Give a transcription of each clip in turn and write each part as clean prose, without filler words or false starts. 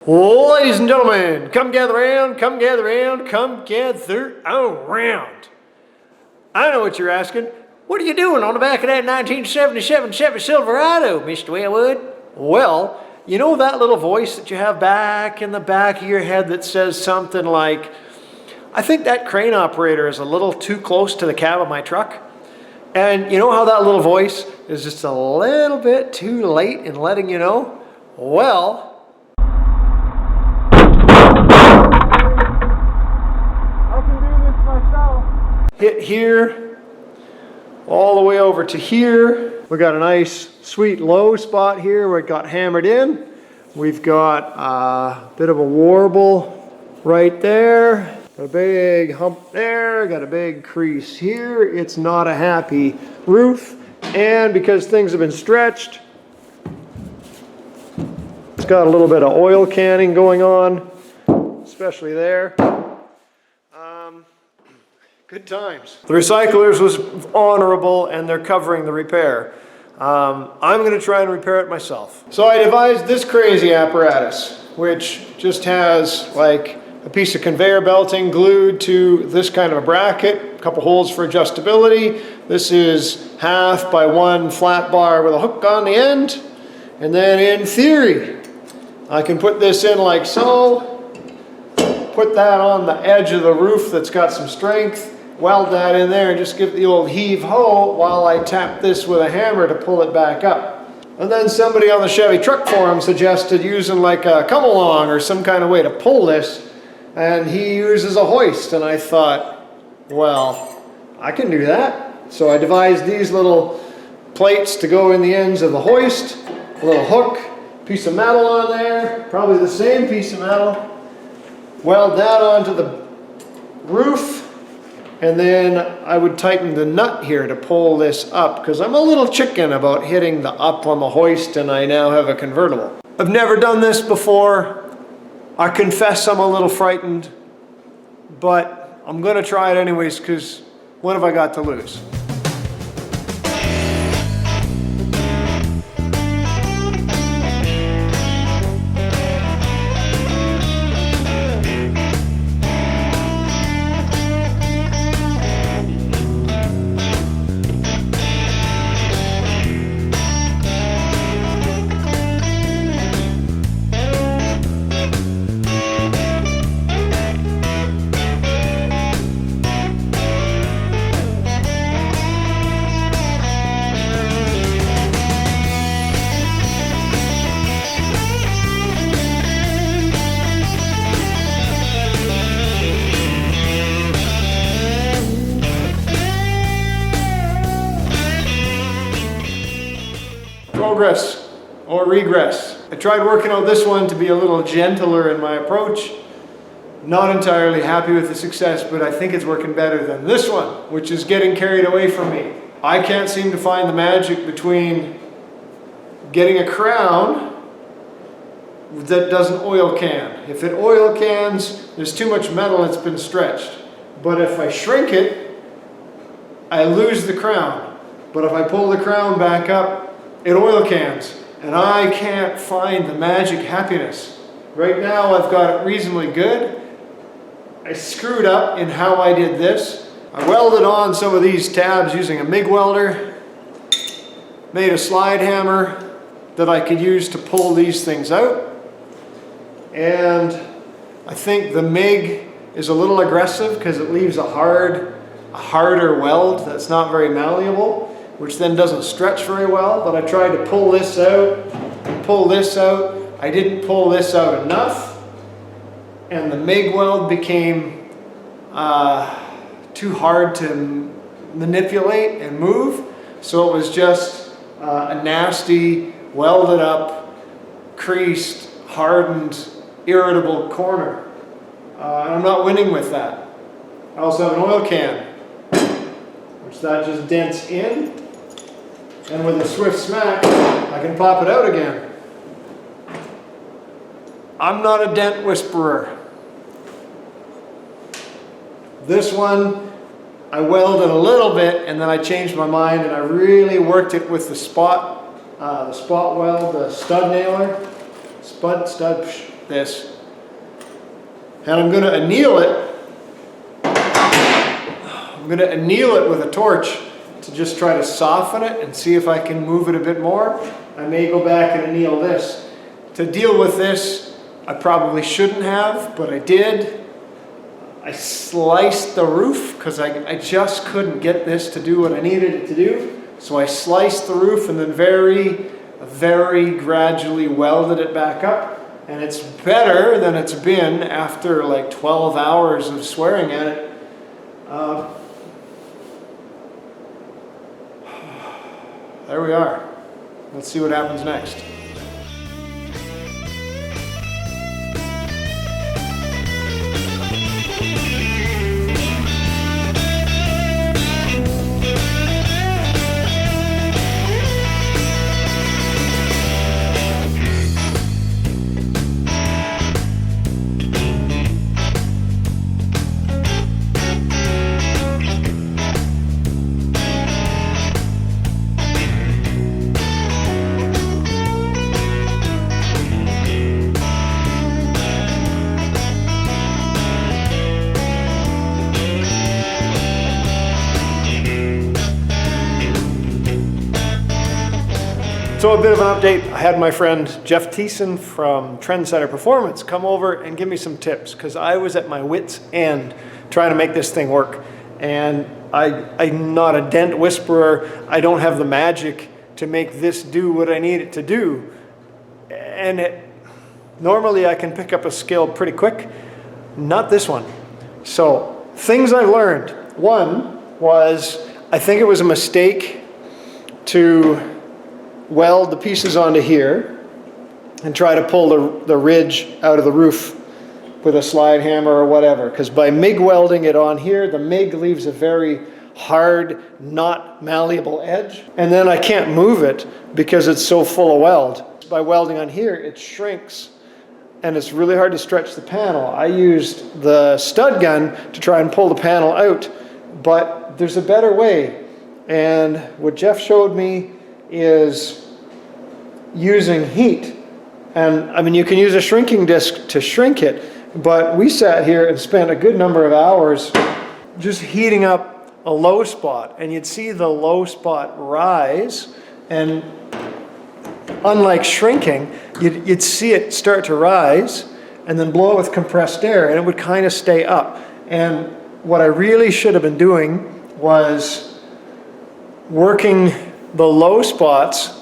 Ladies and gentlemen, come gather round, come gather round, come gather around. I know what you're asking. What are you doing on the back of that 1977 Chevy Silverado, Mr. Wellwood? Well, you know that little voice that you have back in the back of your head that says something like, I think that crane operator is a little too close to the cab of my truck? And you know how that little voice is just a little bit too late in letting you know? Well, hit here, all the way over to here. We got a nice sweet low spot here where it got hammered in. We've got a bit of a warble right there. Got a big hump there, got a big crease here. It's not a happy roof. And because things have been stretched, it's got a little bit of oil canning going on, especially there. Good times. The recyclers was honorable and they're covering the repair. I'm going to try and repair it myself. So I devised this crazy apparatus, which just has like a piece of conveyor belting glued to this kind of a bracket, a couple holes for adjustability. This is 1/2 by 1 flat bar with a hook on the end. And then in theory, I can put this in like so, put that on the edge of the roof that's got some strength, weld that in there and just give the old heave-ho while I tap this with a hammer to pull it back up. And then somebody on the Chevy truck forum suggested using like a come-along or some kind of way to pull this, and he uses a hoist, and I thought, well, I can do that. So I devised these little plates to go in the ends of the hoist, a little hook, piece of metal on there, probably the same piece of metal, weld that onto the roof, and then I would tighten the nut here to pull this up because I'm a little chicken about hitting the up on the hoist, and I now have a convertible. I've never done this before. I confess I'm a little frightened, but I'm going to try it anyways because what have I got to lose? Progress or regress. I tried working out this one to be a little gentler in my approach. Not entirely happy with the success, but I think it's working better than this one, which is getting carried away from me. I can't seem to find the magic between getting a crown that doesn't oil can. If it oil cans, there's too much metal that's been stretched. But if I shrink it, I lose the crown. But if I pull the crown back up, it oil cans, and I can't find the magic happiness. Right now I've got it reasonably good. I screwed up in how I did this. I welded on some of these tabs using a MIG welder, made a slide hammer that I could use to pull these things out, and I think the MIG is a little aggressive because it leaves a harder weld that's not very malleable, which then doesn't stretch very well. But I tried to pull this out and pull this out. I didn't pull this out enough, and the MIG weld became too hard to manipulate and move, so it was just a nasty, welded up, creased, hardened, irritable corner. And I'm not winning with that. I also have an oil can, which that just dents in, and with a swift smack, I can pop it out again. I'm not a dent whisperer. This one, I welded a little bit, and then I changed my mind, and I really worked it with the spot weld, the stud nailer, stud, this, and I'm going to anneal it. I'm going to anneal it with a torch to just try to soften it and see if I can move it a bit more. I may go back and anneal this. To deal with this, I probably shouldn't have, but I did. I sliced the roof because I just couldn't get this to do what I needed it to do. So I sliced the roof and then very gradually welded it back up. And it's better than it's been after like 12 hours of swearing at it. There we are. Let's see what happens next. So a bit of an update, I had my friend Jeff Thiessen from Trendsetter Performance come over and give me some tips because I was at my wit's end trying to make this thing work. And I'm not a dent whisperer. I don't have the magic to make this do what I need it to do. And normally I can pick up a skill pretty quick, not this one. So things I learned. One was, I think it was a mistake to weld the pieces onto here and try to pull the ridge out of the roof with a slide hammer or whatever, because by MIG welding it on here, the MIG leaves a very hard, not malleable edge, and then I can't move it because it's so full of weld. By welding on here, it shrinks and it's really hard to stretch the panel. I used the stud gun to try and pull the panel out, but there's a better way, and what Jeff showed me is using heat. And I mean, you can use a shrinking disc to shrink it, but we sat here and spent a good number of hours just heating up a low spot, and you'd see the low spot rise, and unlike shrinking, you'd see it start to rise and then blow it with compressed air, and it would kind of stay up. And what I really should have been doing was working the low spots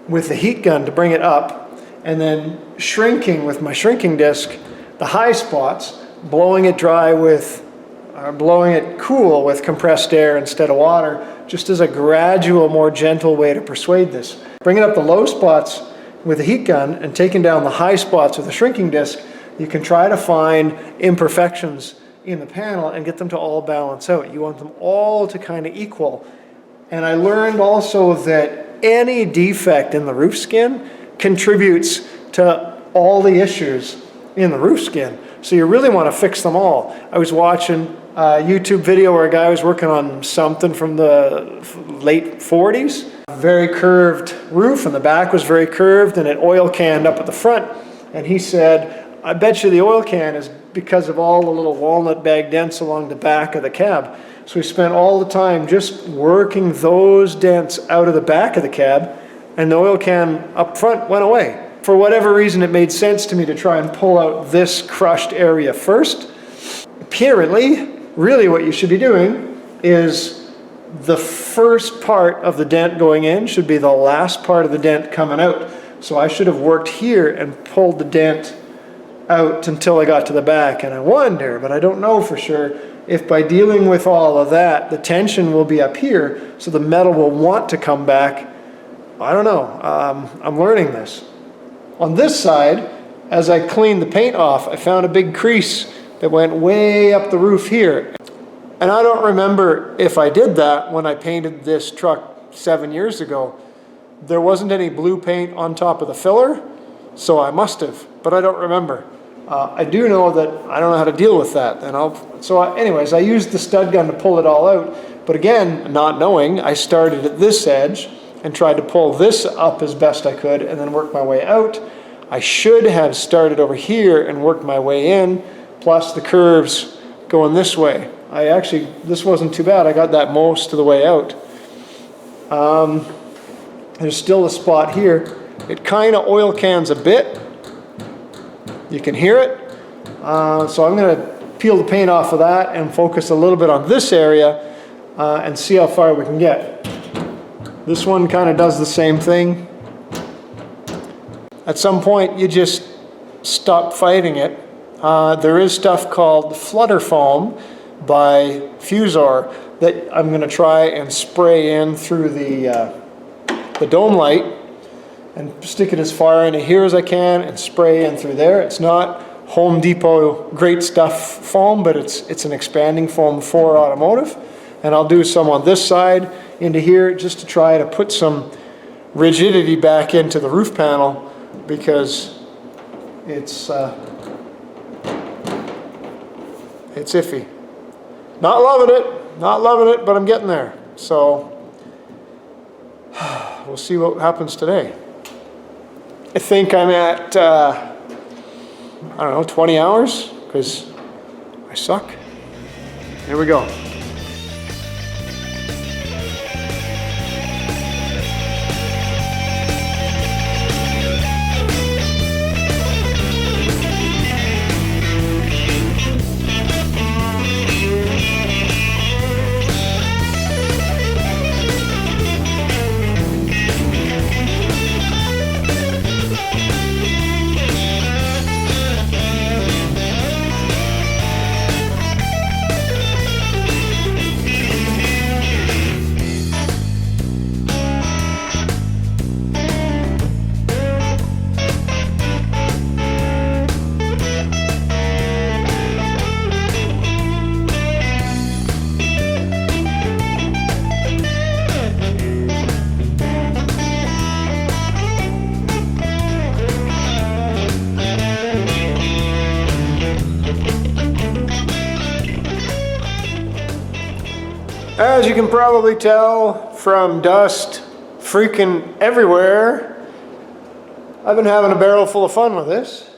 with the heat gun to bring it up, and then shrinking with my shrinking disc the high spots, blowing it dry with, blowing it cool with compressed air instead of water, just as a gradual, more gentle way to persuade this. Bringing up the low spots with the heat gun and taking down the high spots with the shrinking disc, you can try to find imperfections in the panel and get them to all balance out. You want them all to kind of equal. And I learned also that any defect in the roof skin contributes to all the issues in the roof skin. So you really want to fix them all. I was watching a YouTube video where a guy was working on something from the late 40s. Very curved roof, and the back was very curved, and it oil canned up at the front. And he said, I bet you the oil can is because of all the little walnut bag dents along the back of the cab. So we spent all the time just working those dents out of the back of the cab, and the oil can up front went away. For whatever reason, it made sense to me to try and pull out this crushed area first. Apparently, really what you should be doing is the first part of the dent going in should be the last part of the dent coming out. So I should have worked here and pulled the dent out until I got to the back. And I wonder, but I don't know for sure, if by dealing with all of that, the tension will be up here, so the metal will want to come back. I don't know. I'm learning this. On this side, as I cleaned the paint off, I found a big crease that went way up the roof here. And I don't remember if I did that when I painted this truck 7 years ago. There wasn't any blue paint on top of the filler, so I must have, but I don't remember. I do know that I don't know how to deal with that. Anyways, I used the stud gun to pull it all out, but again, not knowing, I started at this edge and tried to pull this up as best I could and then work my way out. I should have started over here and worked my way in, plus the curves going this way. This wasn't too bad. I got that most of the way out. There's still a spot here. It kind of oil cans a bit. You can hear it. So I'm going to peel the paint off of that and focus a little bit on this area and see how far we can get. This one kind of does the same thing. At some point you just stop fighting it. There is stuff called flutter foam by Fusor that I'm going to try and spray in through the dome light and stick it as far into here as I can and spray in through there. It's not Home Depot great stuff foam, but it's an expanding foam for automotive. And I'll do some on this side into here just to try to put some rigidity back into the roof panel, because it's iffy. Not loving it, but I'm getting there. So we'll see what happens today. I think I'm at I don't know, 20 hours, because I suck. Here we go. As you can probably tell from dust freaking everywhere, I've been having a barrel full of fun with this.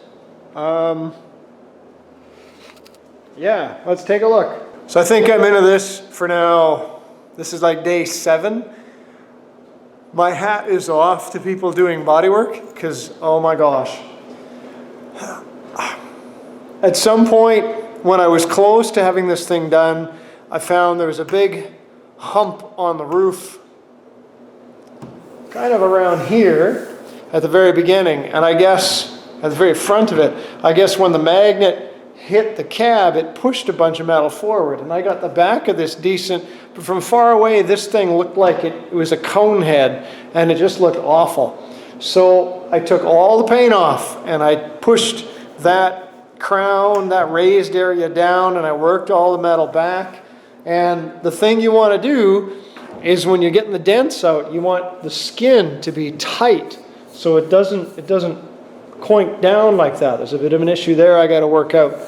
Yeah, let's take a look. So I think I'm into this for now. This is like day 7. My hat is off to people doing bodywork, because oh my gosh. At some point when I was close to having this thing done, I found there was a big hump on the roof, kind of around here at the very beginning, and I guess at the very front of it, I guess when the magnet hit the cab, it pushed a bunch of metal forward, and I got the back of this decent, but from far away this thing looked like it was a cone head, and it just looked awful. So I took all the paint off and I pushed that crown, that raised area down, and I worked all the metal back. And the thing you want to do is when you're getting the dents out, you want the skin to be tight so it doesn't coink down like that. There's a bit of an issue there I got to work out.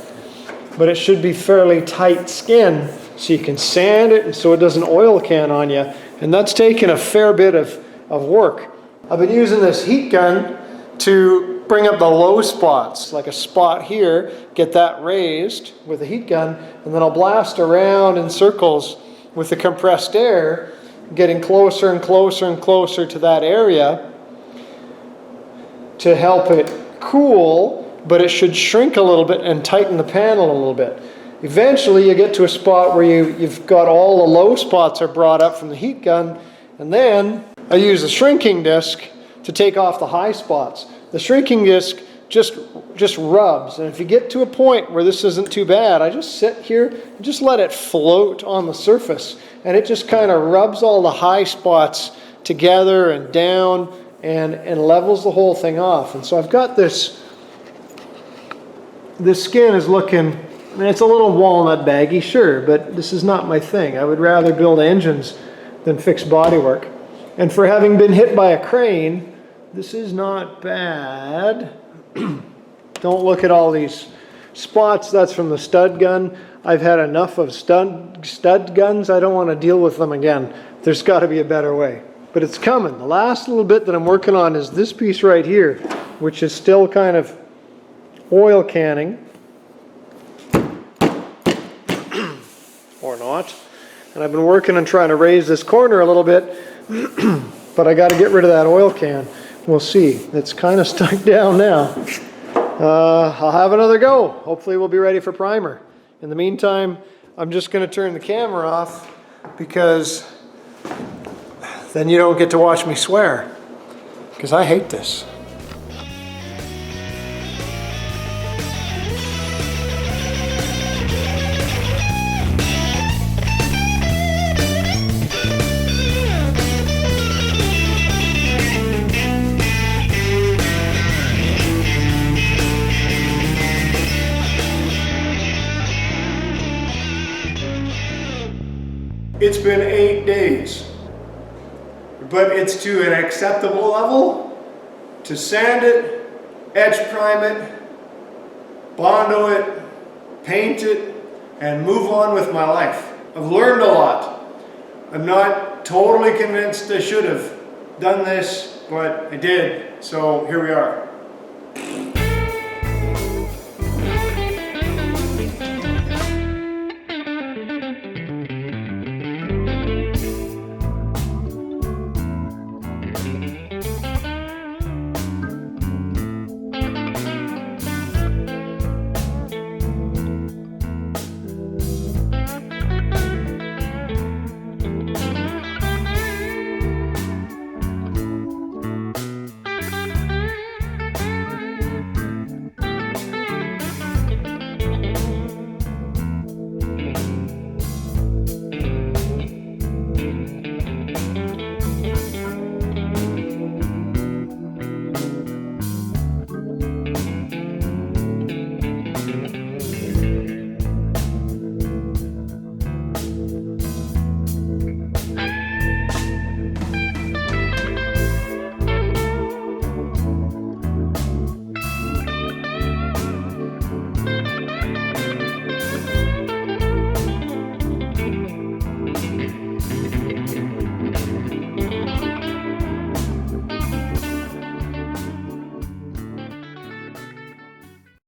But it should be fairly tight skin so you can sand it and so it doesn't oil can on you. And that's taken a fair bit of work. I've been using this heat gun to bring up the low spots, like a spot here, get that raised with a heat gun, and then I'll blast around in circles with the compressed air, getting closer and closer and closer to that area to help it cool, but it should shrink a little bit and tighten the panel a little bit. Eventually you get to a spot where you've got all the low spots are brought up from the heat gun, and then I use a shrinking disc to take off the high spots. The shrinking disc just rubs, and if you get to a point where this isn't too bad, I just sit here and just let it float on the surface, and it just kind of rubs all the high spots together and down and levels the whole thing off. And so I've got this skin is looking, I mean, it's a little walnut baggy, sure, but this is not my thing. I would rather build engines than fix bodywork. And for having been hit by a crane, this is not bad. Don't look at all these spots. That's from the stud gun. I've had enough of stud guns. I don't want to deal with them again. There's got to be a better way. But it's coming. The last little bit that I'm working on is this piece right here. which is still kind of oil canning, or not. And I've been working on trying to raise this corner a little bit, but I got to get rid of that oil can. We'll see. It's kind of stuck down now. I'll have another go. Hopefully we'll be ready for primer. In the meantime, I'm just going to turn the camera off because then you don't get to watch me swear, because I hate this. It's been 8 days, but it's to an acceptable level to sand it, edge prime it, bondo it, paint it, and move on with my life. I've learned a lot. I'm not totally convinced I should have done this, but I did, so here we are.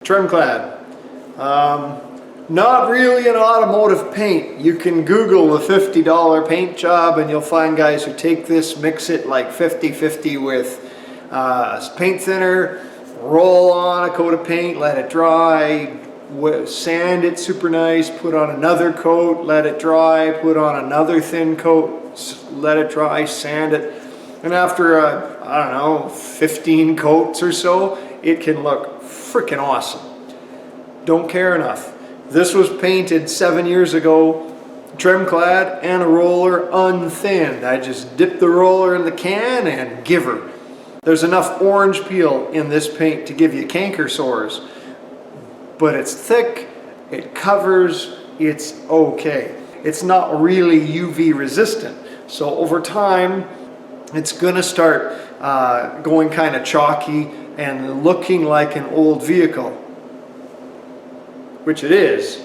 Trimclad. Not really an automotive paint. You can Google the $50 paint job and you'll find guys who take this, mix it like 50-50 with paint thinner, roll on a coat of paint, let it dry, sand it super nice, put on another coat, let it dry, put on another thin coat, let it dry, sand it. And after, I don't know, 15 coats or so, it can look freaking awesome. Don't care enough. This was painted 7 years ago, Trimclad and a roller unthinned. I just dip the roller in the can and give her. There's enough orange peel in this paint to give you canker sores, but it's thick, it covers, it's okay. It's not really UV resistant, so over time it's gonna start going kind of chalky and looking like an old vehicle, which it is,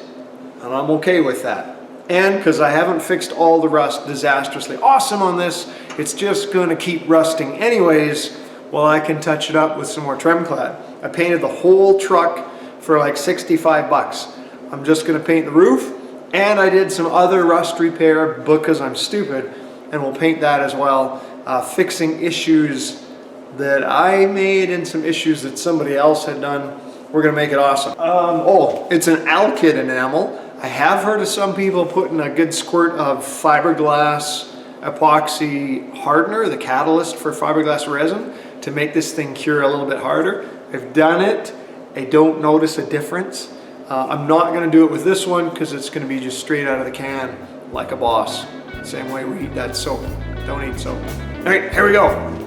and I'm okay with that. And because I haven't fixed all the rust disastrously awesome on this, it's just gonna keep rusting anyways while I can touch it up with some more Trimclad. I painted the whole truck for like 65 bucks. I'm just gonna paint the roof, and I did some other rust repair because I'm stupid, and we'll paint that as well, fixing issues that I made and some issues that somebody else had done. We're gonna make it awesome. Oh, it's an alkyd enamel. I have heard of some people putting a good squirt of fiberglass epoxy hardener, the catalyst for fiberglass resin, to make this thing cure a little bit harder. I've done it. I don't notice a difference. I'm not gonna do it with this one because it's gonna be just straight out of the can like a boss. Same way we eat that soap. Don't eat soap. All right, here we go.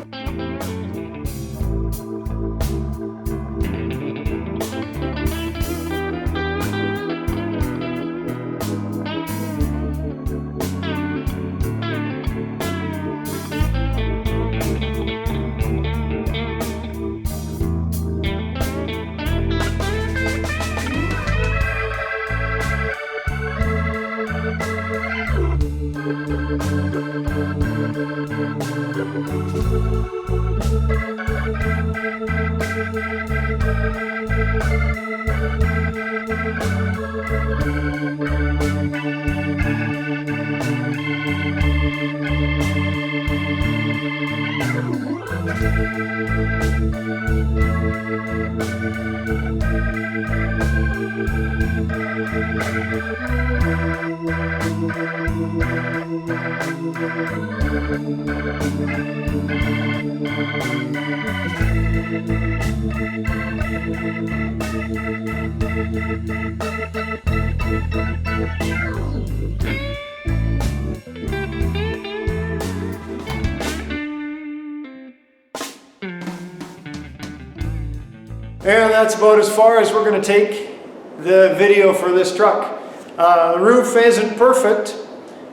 And that's about as far as we're going to take the video for this truck. The roof isn't perfect.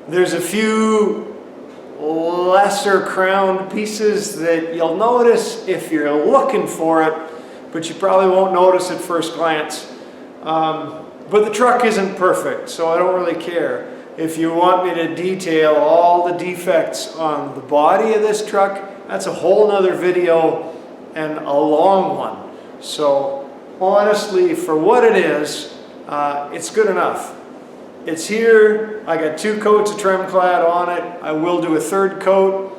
There's a few lesser crowned pieces that you'll notice if you're looking for it, but you probably won't notice at first glance. But the truck isn't perfect, so I don't really care. If you want me to detail all the defects on the body of this truck, that's a whole nother video and a long one. So honestly, for what it is, it's good enough. It's here. I got 2 coats of trim clad on it. I will do a 3rd coat.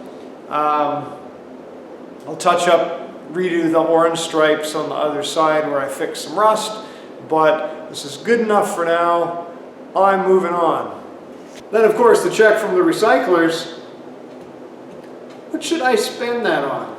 I'll touch up, redo the orange stripes on the other side where I fixed some rust, but this is good enough for now. I'm moving on. Then of course the check from the recyclers. What should I spend that on?